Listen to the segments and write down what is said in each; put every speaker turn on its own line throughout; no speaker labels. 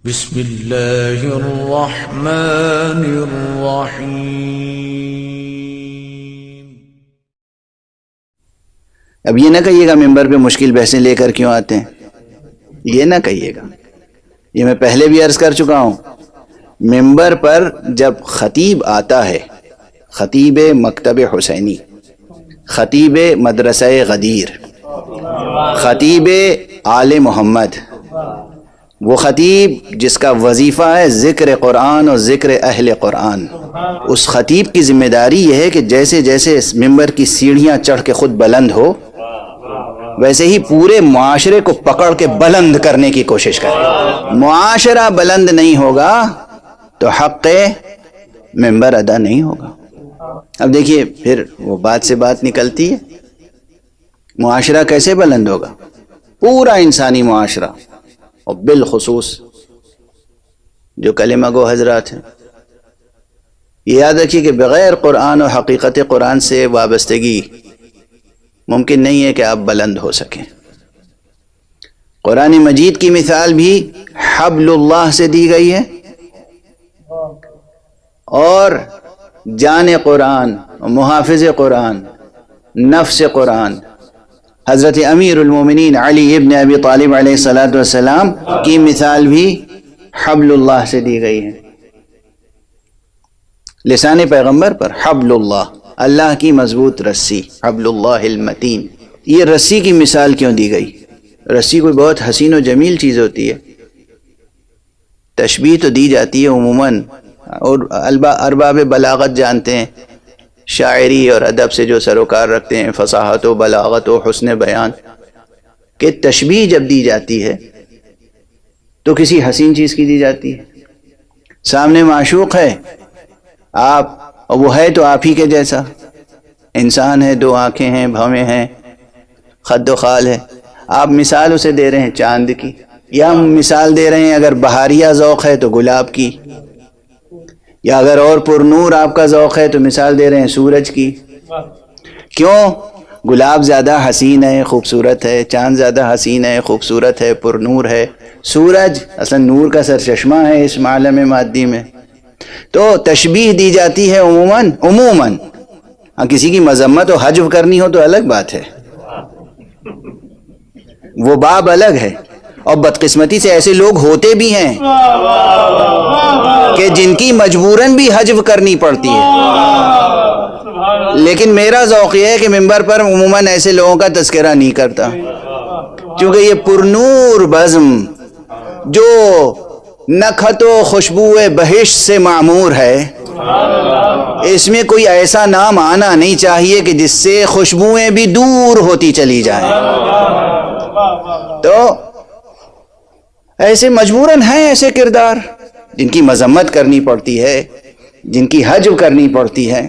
بسم اللہ الرحمن الرحیم۔
اب یہ نہ کہیے گا ممبر پہ مشکل بحثیں لے کر کیوں آتے ہیں، یہ نہ کہیے گا، یہ میں پہلے بھی عرض کر چکا ہوں۔ ممبر پر جب خطیب آتا ہے، خطیب مکتب حسینی، خطیب مدرسہ غدیر، خطیب آل محمد، وہ خطیب جس کا وظیفہ ہے ذکر قرآن اور ذکر اہل قرآن، اس خطیب کی ذمہ داری یہ ہے کہ جیسے جیسے اس ممبر کی سیڑھیاں چڑھ کے خود بلند ہو، ویسے ہی پورے معاشرے کو پکڑ کے بلند کرنے کی کوشش کرے۔ معاشرہ بلند نہیں ہوگا تو حق ممبر ادا نہیں ہوگا۔ اب دیکھیے پھر وہ بات سے بات نکلتی ہے، معاشرہ کیسے بلند ہوگا؟ پورا انسانی معاشرہ، اور بالخصوص جو کلمہ گو حضرات ہیں، یہ یاد رکھیے کہ بغیر قرآن و حقیقت قرآن سے وابستگی ممکن نہیں ہے کہ آپ بلند ہو سکیں۔ قرآن مجید کی مثال بھی حبل اللہ سے دی گئی ہے، اور جان قرآن، محافظ قرآن، نفس قرآن حضرت امیر المومنین علی ابن ابی طالب علیہ السلام کی مثال بھی حبل اللہ سے دی گئی ہے۔ لسان پیغمبر پر حبل اللہ، اللہ کی مضبوط رسی، حبل اللہ المتین۔ یہ رسی کی مثال کیوں دی گئی؟ رسی کوئی بہت حسین و جمیل چیز ہوتی ہے، تشبیہ تو دی جاتی ہے عموماً، اور ارباب بلاغت جانتے ہیں، شاعری اور ادب سے جو سروکار رکھتے ہیں، فصاحت و بلاغت و حسن بیان، کہ تشبیہ جب دی جاتی ہے تو کسی حسین چیز کی دی جاتی ہے۔ سامنے معشوق ہے آپ، اور وہ ہے تو آپ ہی کے جیسا، انسان ہے، دو آنکھیں ہیں، بھویں ہیں، خد و خال ہے، آپ مثال اسے دے رہے ہیں چاند کی، یا مثال دے رہے ہیں اگر بہاریہ ذوق ہے تو گلاب کی، یا اگر اور پر نور آپ کا ذوق ہے تو مثال دے رہے ہیں سورج کی۔ کیوں؟ گلاب زیادہ حسین ہے، خوبصورت ہے، چاند زیادہ حسین ہے، خوبصورت ہے، پر نور ہے، سورج اصلا نور کا سرچشمہ ہے اس عالم مادی میں۔ تو تشبیہ دی جاتی ہے عموماً، ہاں کسی کی مذمت و حجو کرنی ہو تو الگ بات ہے، وہ باب الگ ہے۔ اور بدقسمتی سے ایسے لوگ ہوتے بھی ہیں کہ جن کی مجبوراً بھی حجو کرنی پڑتی ہے، لیکن میرا ذوق یہ ہے کہ ممبر پر عموماً ایسے لوگوں کا تذکرہ نہیں کرتا، کیونکہ یہ پرنور بزم جو نکھت و خوشبو بہشت سے معمور ہے، اس میں کوئی ایسا نام آنا نہیں چاہیے کہ جس سے خوشبوئیں بھی دور ہوتی چلی جائیں۔ تو ایسے مجبوراً ہیں ایسے کردار جن کی مذمت کرنی پڑتی ہے، جن کی حجو کرنی پڑتی ہے،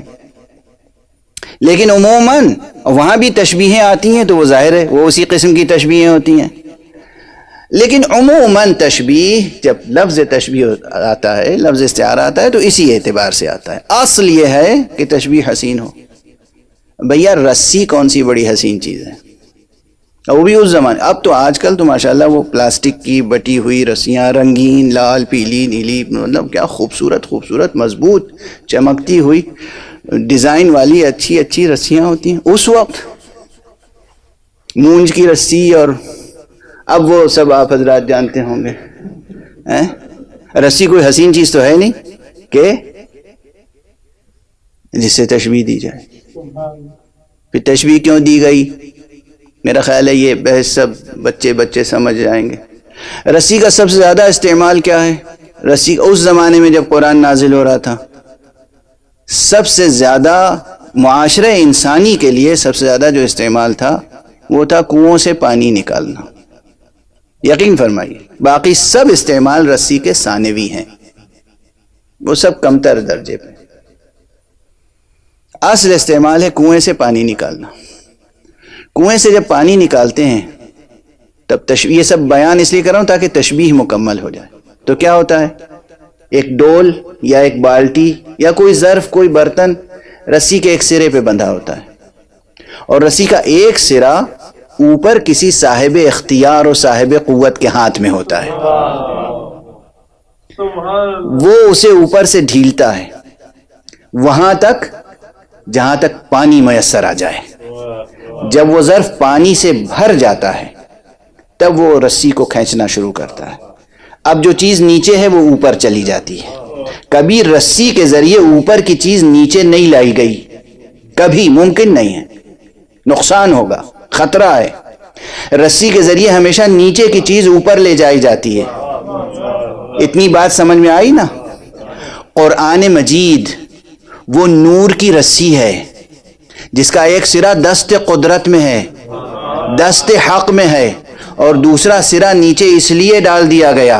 لیکن عموماً وہاں بھی تشبیہیں آتی ہیں تو وہ ظاہر ہے وہ اسی قسم کی تشبیہیں ہوتی ہیں، لیکن عموماً تشبیہ جب لفظ تشبیہ آتا ہے، لفظ استعارہ آتا ہے تو اسی اعتبار سے آتا ہے۔ اصل یہ ہے کہ تشبیہ حسین ہو۔ بھیا رسی کون سی بڑی حسین چیز ہے، وہ بھی اس زمانے، اب تو آج کل تو ماشاءاللہ وہ پلاسٹک کی بٹی ہوئی رسیاں، رنگین، لال، پیلی، نیلی، مطلب کیا خوبصورت مضبوط چمکتی ہوئی ڈیزائن والی اچھی رسیاں ہوتی ہیں۔ اس وقت مونج کی رسی، اور اب وہ سب آپ حضرات جانتے ہوں گے۔ رسی کوئی حسین چیز تو ہے نہیں کہ جس سے تشبیہ دی جائے۔ پھر تشبیہ کیوں دی گئی؟ میرا خیال ہے یہ بحث سب بچے سمجھ جائیں گے۔ رسی کا سب سے زیادہ استعمال کیا ہے؟ رسی اس زمانے میں جب قرآن نازل ہو رہا تھا، سب سے زیادہ معاشرے انسانی کے لیے سب سے زیادہ جو استعمال تھا وہ تھا کنووں سے پانی نکالنا۔ یقین فرمائیے باقی سب استعمال رسی کے ثانوی ہیں، وہ سب کمتر درجے پہ۔ اصل استعمال ہے کنویں سے پانی نکالنا۔ کنویں سے جب پانی نکالتے ہیں تب تشبیہ، یہ سب بیان اس لیے کر رہا ہوں تاکہ تشبیہ مکمل ہو جائے۔ تو کیا ہوتا ہے، ایک ڈول یا ایک بالٹی یا کوئی ظرف، کوئی برتن رسی کے ایک سرے پہ بندھا ہوتا ہے، اور رسی کا ایک سرا اوپر کسی صاحب اختیار اور صاحب قوت کے ہاتھ میں ہوتا ہے۔ وہ اسے اوپر سے ڈھیلتا ہے وہاں تک جہاں تک پانی میسر آ جائے. جب وہ ظرف پانی سے بھر جاتا ہے تب وہ رسی کو کھینچنا شروع کرتا ہے. اب جو چیز نیچے ہے وہ اوپر چلی جاتی ہے. کبھی رسی کے ذریعے اوپر کی چیز نیچے نہیں لائی گئی, کبھی ممکن نہیں ہے, نقصان ہوگا, خطرہ ہے. رسی کے ذریعے ہمیشہ نیچے کی چیز اوپر لے جائی جاتی ہے. اتنی بات سمجھ میں آئی نا؟ قرآن مجید وہ نور کی رسی ہے جس کا ایک سرا دست قدرت میں ہے, دست حق میں ہے, اور دوسرا سرا نیچے اس لیے ڈال دیا گیا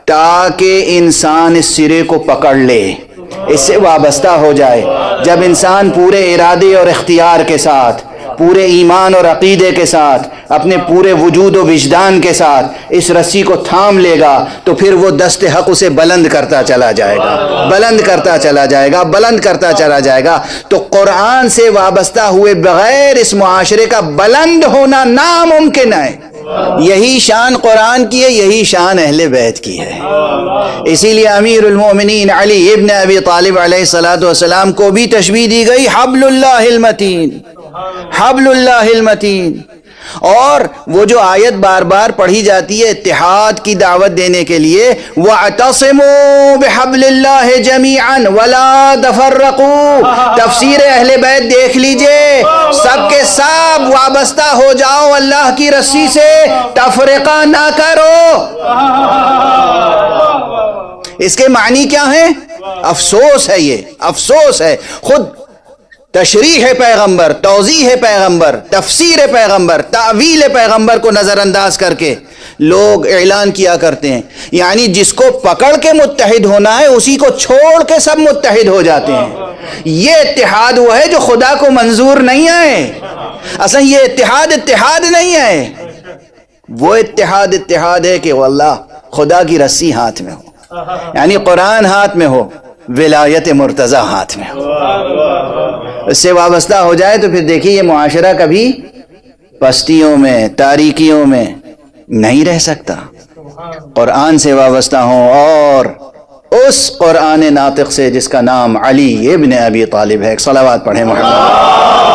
تاکہ انسان اس سرے کو پکڑ لے, اس سے وابستہ ہو جائے. جب انسان پورے ارادے اور اختیار کے ساتھ, پورے ایمان اور عقیدے کے ساتھ, اپنے پورے وجود و وجدان کے ساتھ اس رسی کو تھام لے گا تو پھر وہ دست حق اسے بلند کرتا چلا جائے گا, بلند کرتا چلا جائے گا, بلند کرتا چلا جائے گا. تو قرآن سے وابستہ ہوئے بغیر اس معاشرے کا بلند ہونا ناممکن ہے. یہی شان قرآن کی ہے, یہی شان اہل بیت کی ہے. اسی لیے امیر المومنین علی ابن ابی طالب علیہ السلام کو بھی تشبیہ دی گئی حبل اللہ المتین, حبل اللہ المتین. اور وہ جو آیت بار بار پڑھی جاتی ہے اتحاد کی دعوت دینے کے لیے, وَاعْتَصِمُوا بِحَبْلِ اللَّهِ جَمِيعًا وَلَا تَفَرَّقُوا, تفسیر اہل بیت دیکھ لیجئے, سب کے سب وابستہ ہو جاؤ اللہ کی رسی سے, تفرقہ نہ کرو. اس کے معنی کیا ہیں؟ افسوس ہے, یہ افسوس ہے. خود تشریح پیغمبر, توضیح پیغمبر, تفسیر پیغمبر, تعویل پیغمبر کو نظر انداز کر کے لوگ اعلان کیا کرتے ہیں یعنی جس کو پکڑ کے متحد ہونا ہے اسی کو چھوڑ کے سب متحد ہو جاتے ہیں. یہ اتحاد وہ ہے جو خدا کو منظور نہیں ہے. اصلا یہ اتحاد نہیں ہے. وہ اتحاد ہے کہ واللہ خدا کی رسی ہاتھ میں ہو, یعنی قرآن ہاتھ میں ہو, ولایت مرتضی ہاتھ میں ہو, اس سے وابستہ ہو جائے تو پھر دیکھیے یہ معاشرہ کبھی پستیوں میں, تاریکیوں میں نہیں رہ سکتا. قرآن سے وابستہ ہوں اور اس قرآن ناطق سے جس کا نام علی ابن ابی طالب ہے. ایک صلوات پڑھیں محمد.